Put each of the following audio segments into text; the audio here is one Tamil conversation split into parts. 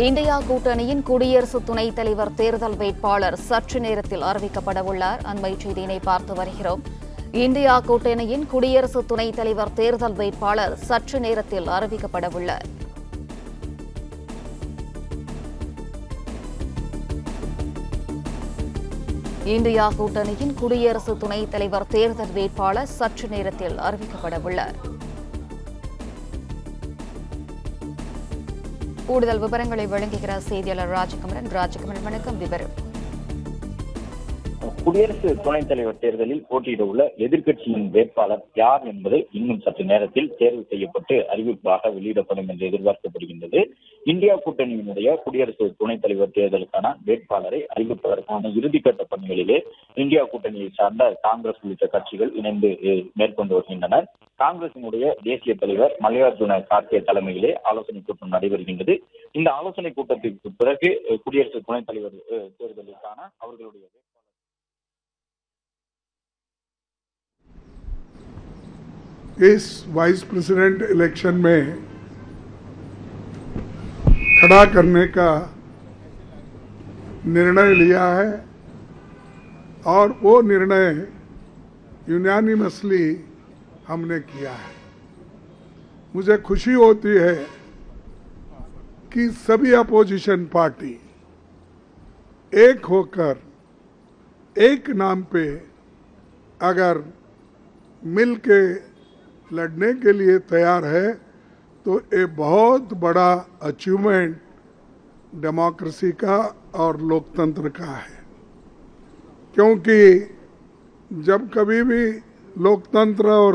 இந்தியா கூட்டணியின் குடியரசு துணைத் தலைவர் தேர்தல் வேட்பாளர் சற்று நேரத்தில் அறிவிக்கப்பட உள்ளார். அண்மை செய்தியினை பார்த்து வருகிறோம். இந்தியா கூட்டணியின் குடியரசு துணைத் தலைவர் தேர்தல் வேட்பாளர் சற்று நேரத்தில் அறிவிக்கப்பட உள்ளார். இந்தியா கூட்டணியின் குடியரசு துணைத் தலைவர் தேர்தல் வேட்பாளர் சற்று நேரத்தில் அறிவிக்கப்பட உள்ளார். கூடுதல் விவரங்களை வழங்குகிறார் செய்தியாளர் ராஜகுமரன். வணக்கம். விவரம். குடியரசு துணைத் தலைவர் தேர்தலில் போட்டியிட உள்ள எதிர்க்கட்சியின் வேட்பாளர் யார் என்பது இன்னும் சற்று நேரத்தில் தேர்வு செய்யப்பட்டு அறிவிப்பாக வெளியிடப்படும் என்று எதிர்பார்க்கப்படுகின்றது. இந்தியா கூட்டணியினுடைய குடியரசு துணைத் தலைவர் தேர்தலுக்கான வேட்பாளரை அறிவிப்பதற்கான இறுதிக்கட்ட பணிகளிலே இந்தியா கூட்டணியை சார்ந்த காங்கிரஸ் உள்ளிட்ட கட்சிகள் இணைந்து மேற்கொண்டு வருகின்றனர். காங்கிரசினுடைய தேசிய தலைவர் மல்லிகார்ஜுன கார்கே தலைமையிலே ஆலோசனை கூட்டம் நடைபெறுகின்றது. இந்த ஆலோசனை கூட்டத்திற்கு பிறகு குடியரசு துணைத் தலைவர் தேர்தலுக்கான அவர்களுடைய इस वाइस प्रेसिडेंट इलेक्शन में खड़ा करने का निर्णय लिया है और वो निर्णय यूनानिमसली हमने किया है। मुझे खुशी होती है कि सभी अपोजिशन पार्टी एक होकर एक नाम पे अगर मिल के लड़ने के लिए तैयार है तो ये बहुत बड़ा अचीवमेंट डेमोक्रेसी का और लोकतंत्र का है। क्योंकि जब कभी भी लोकतंत्र और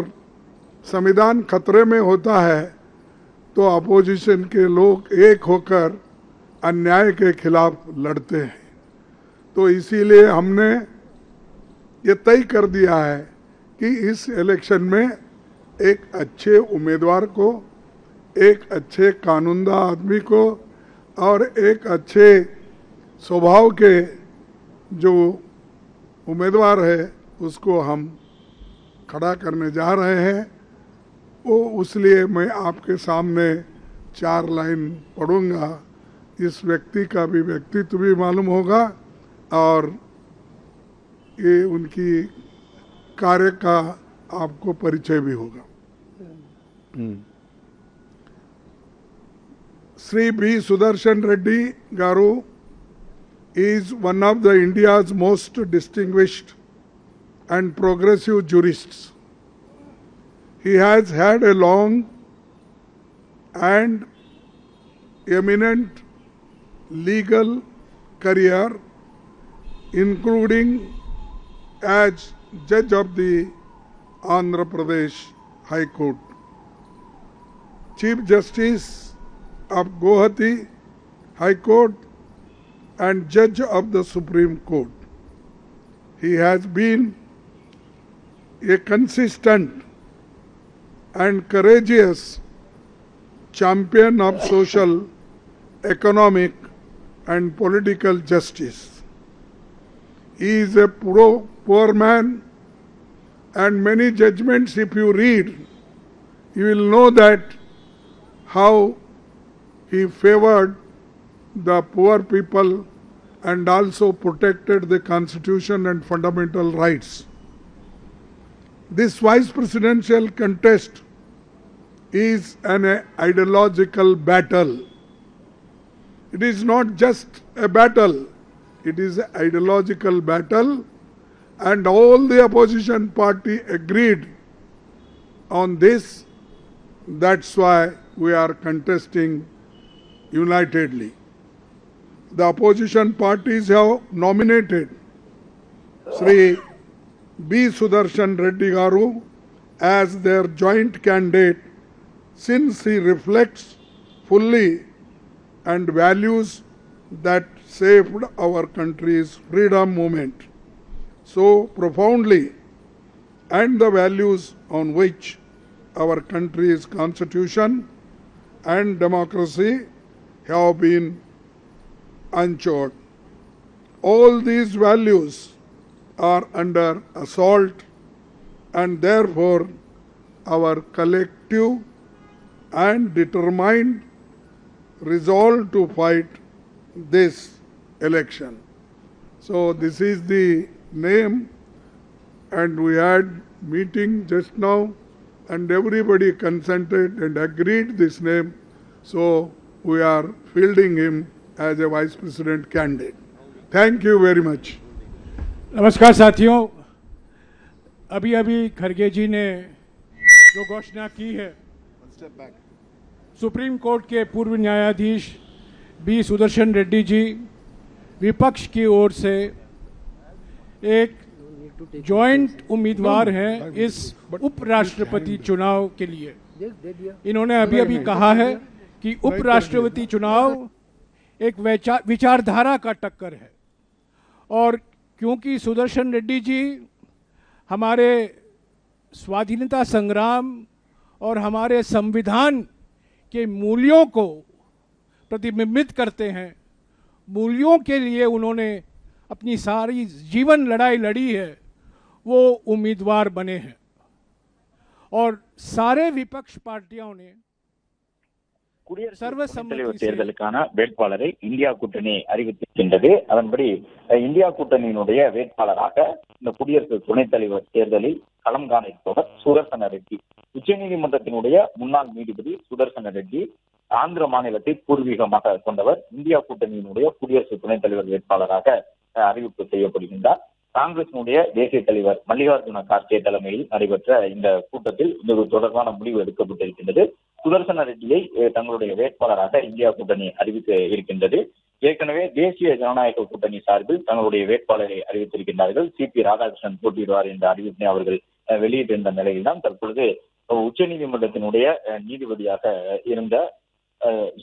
संविधान खतरे में होता है तो अपोजिशन के लोग एक होकर अन्याय के खिलाफ लड़ते हैं। तो इसीलिए हमने ये तय कर दिया है कि इस इलेक्शन में एक अच्छे उम्मीदवार को, एक अच्छे कानूनदा आदमी को और एक अच्छे स्वभाव के जो उम्मीदवार है उसको हम खड़ा करने जा रहे हैं। वो इसलिए मैं आपके सामने 4 लाइन पढ़ूंगा। इस व्यक्ति का भी व्यक्तित्व भी मालूम होगा और ये उनकी कार्य का आपको परिचय भी होगा। Sri B. Sudarshan Reddy Garu is one of the India's most distinguished and progressive jurists. He has had a long and eminent legal career, including as judge of the Andhra Pradesh High Court, Chief Justice of Guwahati High Court and Judge of the Supreme Court. He has been a consistent and courageous champion of social, economic and political justice. He is a poor man, and many judgments, if you read, you will know that how he favored the poor people and also protected the constitution and fundamental rights. This vice presidential contest is an ideological battle. It is not just a battle, it is an ideological battle, and all the opposition party agreed on this. That's why we are contesting unitedly. The opposition parties have nominated Sri B. Sudarshan Reddy Garu as their joint candidate since he reflects fully and values that saved our country's freedom movement so profoundly, and the values on which our country's constitution and democracy have been ensured. All these values are under assault, and therefore our collective and determined resolved to fight this election. So this is the name, and we had meeting just now, and everybody consented and agreed this name. So we are fielding him as a vice president candidate. Thank you very much. नमस्कार साथियों, अभी अभी खरगे जी ने जो घोषणा की है, सुप्रीम कोर्ट के पूर्व न्यायाधीश बी सुदर्शन रेड्डी जी विपक्ष की ओर से एक जॉइंट उम्मीदवार हैं इस उपराष्ट्रपति चुनाव के लिए। इन्होंने अभी अभी कहा है कि उपराष्ट्रपति चुनाव एक विचारधारा का टक्कर है, और क्योंकि सुदर्शन रेड्डी जी हमारे स्वाधीनता संग्राम और हमारे संविधान के मूल्यों को प्रतिबिंबित करते हैं, मूल्यों के लिए उन्होंने अपनी सारी जीवन लड़ाई लड़ी है, वो उम्मीदवार बने हैं। और सारे विपक्ष पार्टियों ने தலைவர் தேர்தலுக்கான வேட்பாளரை இந்தியா கூட்டணி அறிவித்திருக்கின்றது. அதன்படி இந்தியா கூட்டணியினுடைய வேட்பாளராக இந்த குடியரசு துணைத் தலைவர் தேர்தலில் களம் காண இருப்பவர் சுதர்சன ரெட்டி. உச்சநீதிமன்றத்தினுடைய முன்னாள் நீதிபதி சுதர்சன ரெட்டி ஆந்திர மாநிலத்தை பூர்வீகமாக கொண்டவர். இந்தியா கூட்டணியினுடைய குடியரசு துணைத் தலைவர் வேட்பாளராக அறிவிப்பு செய்யப்படுகின்றார். காங்கிரசினுடைய தேசிய தலைவர் மல்லிகார்ஜுன கார்கே தலைமையில் நடைபெற்ற இந்த கூட்டத்தில் இது தொடர்பான முடிவு எடுக்கப்பட்டிருக்கின்றது. சுதர்சன ரெட்டியை தங்களுடைய வேட்பாளராக இந்தியா கூட்டணி அறிவித்து இருக்கின்றது. ஏற்கனவே தேசிய ஜனநாயக கூட்டணி சார்பில் தங்களுடைய வேட்பாளரை அறிவித்திருக்கின்றார்கள். சி.பி. ராதாகிருஷ்ணன் போட்டியிடுவார் என்ற அறிவிப்பினை அவர்கள் வெளியிட்டிருந்த நிலையில்தான் தற்பொழுது உச்சநீதிமன்றத்தினுடைய நீதிபதியாக இருந்த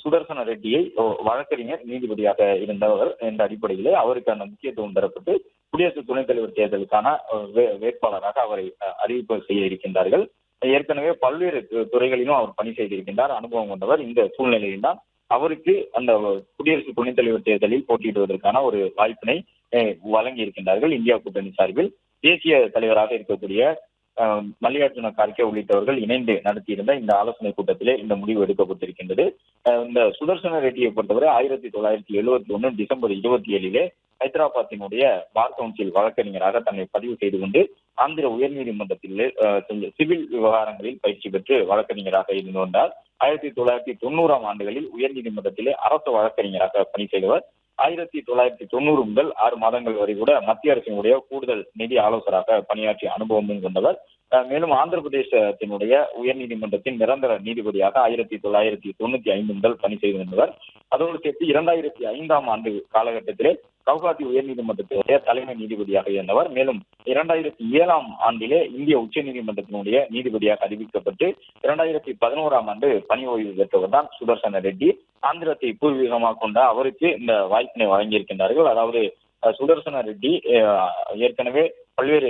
சுதர்சன ரெட்டியை வழக்கறிஞர் நீதிபதியாக இருந்தவர் என்ற அடிப்படையிலே அவருக்கான முக்கியத்துவம் தரப்பட்டு குடியரசு துணைத் தலைவர் தேர்தலுக்கான வேட்பாளராக அவரை அறிவிப்பு செய்ய இருக்கின்றார்கள். ஏற்கனவே பல்வேறு துறைகளிலும் அவர் பணி செய்திருக்கின்றார், அனுபவம் கொண்டவர். இந்த சூழ்நிலையில் தான் அவருக்கு அந்த குடியரசு துணைத் தலைவர் தேர்தலில் போட்டியிடுவதற்கான ஒரு வாய்ப்பினை வழங்கி இருக்கின்றார்கள் இந்தியா கூட்டணி சார்பில். தேசிய தலைவராக இருக்கக்கூடிய மல்லிகார்ஜுன கார்கே உள்ளிட்டவர்கள் இணைந்து நடத்தியிருந்த இந்த ஆலோசனை கூட்டத்திலே இந்த முடிவு எடுக்கப்பட்டிருக்கின்றது. இந்த சுதர்சன ரெட்டியை பொறுத்தவரை 1971 டிசம்பர் 27 ஹைதராபாத்தினுடைய பார் கவுன்சில் வழக்கறிஞராக தன்னை பதிவு செய்து கொண்டு ஆந்திர உயர்நீதிமன்றத்தில் சிவில் விவகாரங்களில் பயிற்சி பெற்று வழக்கறிஞராக இருந்து வந்தார். 1990 ஆண்டுகளில் உயர்நீதிமன்றத்திலே அரசு வழக்கறிஞராக பணி செய்தவர். 1990 முதல் 6 மாதங்கள் வரை கூட மத்திய அரசினுடைய கூடுதல் நிதி ஆலோசகராக பணியாற்றிய அனுபவமும் கொண்டவர். மேலும் ஆந்திர பிரதேசத்தினுடைய உயர்நீதிமன்றத்தின் நிரந்தர நீதிபதியாக 1995 முதல் பணி செய்து வந்தவர். அதோடு சேர்த்து 2005 ஆண்டு காலகட்டத்திலே கவுஹாத்தி உயர்நீதிமன்றத்தினுடைய தலைமை நீதிபதியாக இருந்தவர். மேலும் 2007 ஆண்டிலே இந்திய உச்ச நீதிமன்றத்தினுடைய நீதிபதியாக அறிவிக்கப்பட்டு 2011 ஆண்டு பணி ஓய்வு பெற்றவர் தான் சுதர்சன ரெட்டி. ஆந்திரத்தை பூர்வீகமாக கொண்ட அவருக்கு இந்த வாய்ப்பினை வழங்கியிருக்கின்றார்கள். அதாவது சுதர்சன ரெட்டி ஏற்கனவே பல்வேறு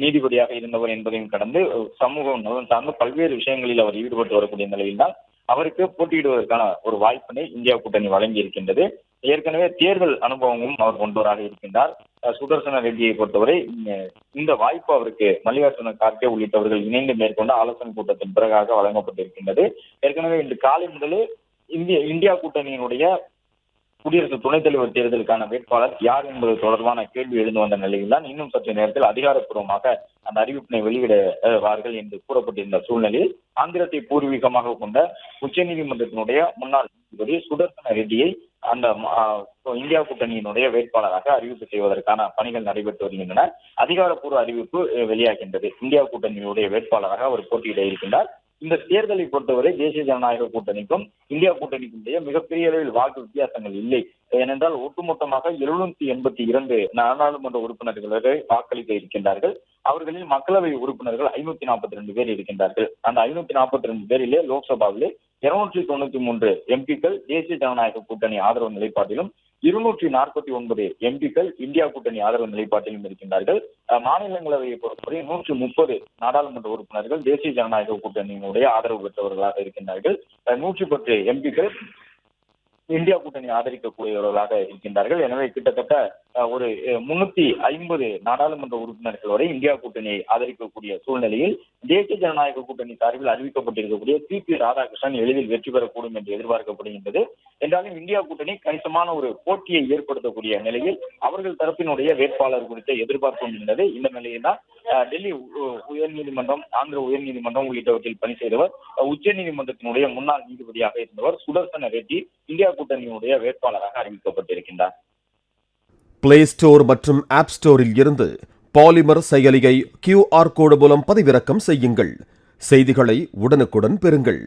நீதிபதியாக இருந்தவர் என்பதையும் கடந்து சமூக நலன் சார்ந்த பல்வேறு விஷயங்களில் அவர் ஈடுபட்டு வரக்கூடிய நிலையில்தான் அவருக்கு போட்டியிடுவதற்கான ஒரு வாய்ப்பினை இந்தியா கூட்டணி வழங்கி இருக்கின்றது. ஏற்கனவே தேர்தல் அனுபவமும் அவர் கொண்டவராக இருக்கின்றார். சுதர்சன ரெட்டியை பொறுத்தவரை இந்த வாய்ப்பு அவருக்கு மல்லிகார்ஜுன கார்கே உள்ளிட்டவர்கள் இணைந்து மேற்கொண்ட ஆலோசனை கூட்டத்தின் பிறகாக வழங்கப்பட்டிருக்கின்றது. ஏற்கனவே இன்று காலை முதலே இந்தியா கூட்டணியினுடைய குடியரசு துணைத் தலைவர் தேர்தலுக்கான வேட்பாளர் யார் என்பது தொடர்பான கேள்வி எழுந்து வந்த நிலையில் தான் இன்னும் சற்று நேரத்தில் அதிகாரப்பூர்வமாக அந்த அறிவிப்பினை வெளியிடுவார்கள் என்று கூறப்பட்டிருந்த சூழ்நிலையில் ஆந்திரத்தை பூர்வீகமாக கொண்ட உச்சநீதிமன்றத்தினுடைய முன்னாள் நீதிபதி சுதர்சன ரெட்டியை அந்த இந்தியா கூட்டணியினுடைய வேட்பாளராக அறிவிப்பு செய்வதற்கான பணிகள் நடைபெற்று வருகின்றன. அதிகாரப்பூர்வ அறிவிப்பு வெளியாகின்றது. இந்தியா கூட்டணியினுடைய வேட்பாளராக அவர் போட்டியிட இருக்கின்றார். இந்த தேர்தலை பொறுத்தவரை தேசிய ஜனநாயக கூட்டணிக்கும் இந்தியா கூட்டணிக்கும் மிகப்பெரிய அளவில் வாக்கு வித்தியாசங்கள் இல்லை. ஏனென்றால் ஒட்டுமொத்தமாக 782 நாடாளுமன்ற உறுப்பினர்களை வாக்களிக்க இருக்கின்றார்கள். அவர்களில் மக்களவை உறுப்பினர்கள் 542 பேர் இருக்கின்றார்கள். அந்த 542 பேரிலே லோக்சபாவிலே 293 எம்பிக்கள் தேசிய ஜனநாயக கூட்டணி ஆதரவு நிலைப்பாட்டிலும் 249 எம்பிக்கள் இந்தியா கூட்டணி ஆதரவு நிலைப்பாட்டிலும் இருக்கின்றார்கள். மாநிலங்களவையை பொறுத்தவரை 130 நாடாளுமன்ற உறுப்பினர்கள் தேசிய ஜனநாயக கூட்டணியினுடைய ஆதரவு பெற்றவர்களாக இருக்கின்றார்கள். 110 எம்பிக்கள் இந்தியா கூட்டணி ஆதரிக்கக்கூடியவர்களாக இருக்கின்றார்கள். எனவே கிட்டத்தட்ட ஒரு 350 நாடாளுமன்ற உறுப்பினர்கள் வரை இந்தியா கூட்டணியை ஆதரிக்கக்கூடிய சூழ்நிலையில் தேசிய ஜனநாயக கூட்டணி சார்பில் அறிவிக்கப்பட்டிருக்கக்கூடிய CP ராதாகிருஷ்ணன் எளிதில் வெற்றி பெறக்கூடும் என்று எதிர்பார்க்கப்படுகின்றது. என்றாலும் இந்தியா கூட்டணி கணிசமான ஒரு போட்டியை ஏற்படுத்தக்கூடிய நிலையில் அவர்கள் தரப்பினுடைய வேட்பாளர் குறித்த எதிர்பார்ப்பும் இருந்தது. இந்த நிலையில் தான் டெல்லி உயர்நீதிமன்றம், ஆந்திர உயர்நீதிமன்றம் உள்ளிட்டவற்றில் பணி செய்தவர், உச்சநீதிமன்றத்தினுடைய முன்னாள் நீதிபதியாக இருந்தவர் சுதர்சன ரெட்டி இந்தியா கூட்டணியினுடைய வேட்பாளராக அறிவிக்கப்பட்டிருக்கின்றார். பிளே ஸ்டோர் மற்றும் ஆப் ஸ்டோரில் இருந்து பாலிமர் செயலியை QR கோடு மூலம் பதிவிறக்கம் செய்யுங்கள். செய்திகளை உடனுக்குடன் பெறுங்கள்.